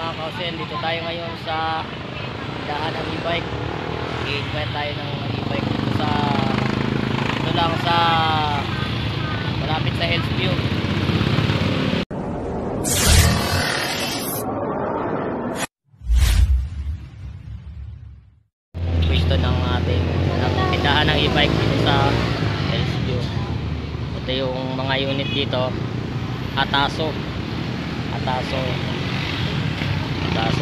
mga kausen, dito tayo ngayon sa dahan ng e-bike. I-invite tayo ng e-bike dito sa ito lang sa malapit sa Hillsview. Pwesto ng ating tindahan ng e-bike dito sa Hillsview. Ito yung mga unit dito. Ataso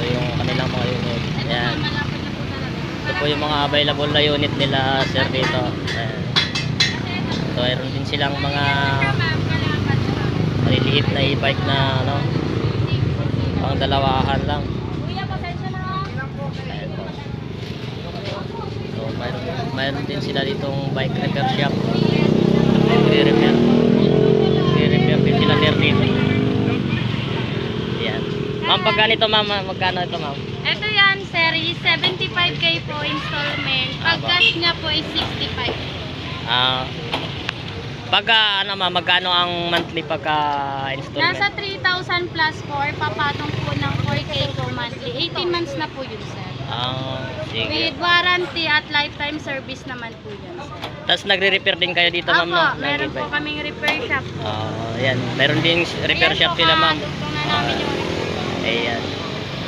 yung kanilang mga unit. Ayan. Ito po yung mga available na unit nila sir dito. Ayan. So mayroon din silang mga maliliit na e-bike na ano, pang dalawahan lang. Ayan po. So mayroon din sila ditong bike repair shop. Repair din sila sir dito. Ayan. Ma'am, pag ganito ma'am, magkano ito ma'am? Ito yan, series 75k po installment. Pag cash niya po is 65. Pagka ano ma'am, magkano ang monthly pagka installment? Nasa 3,000 plus po, papatong po ng 4k po monthly. 18 months na po yun, sir. Sige. With warranty at lifetime service naman po yun, sir. Tapos nagre-repair din kayo dito ma'am? Opo, meron po kaming repair shop. Ayan, meron din repair shop sila ma'am. Dugtong na namin yung repair. Ayan.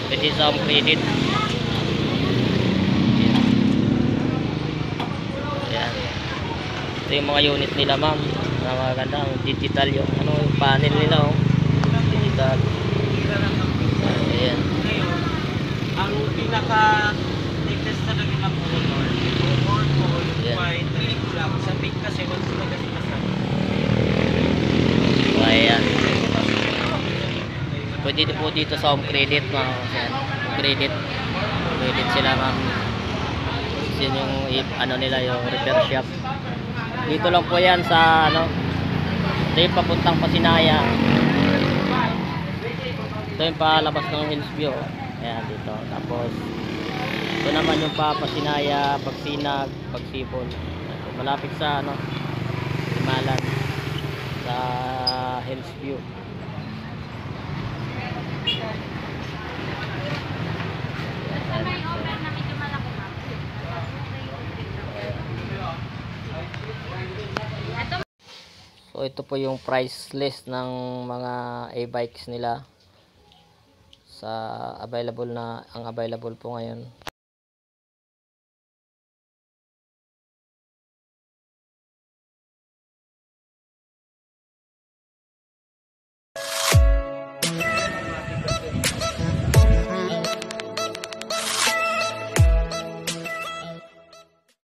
Pwede sa home credit. Ayan. Ito yung mga unit nila ma'am. Maganda, digital yung ano, yung panel nila oh. Digital. Ayan. Ang pinaka-latest talaga ng motor, white, lang. Sa pink kasi, wala sila kasi masama. So, ayan. Pwede po dito sa home credit mga kasi credit sila ma'am. Yun yung ano nila, yung repair shop. Dito lang po yan sa ano, ito yung papuntang Pasinaya. Ito yung palabas ng Hillsview. Ayan dito. Tapos ito naman yung Pasinaya, Pagsinag, Pagsipon. Malapit sa ano, Himalan sa Hillsview. So ito po yung price list ng mga e-bikes nila sa available po ngayon.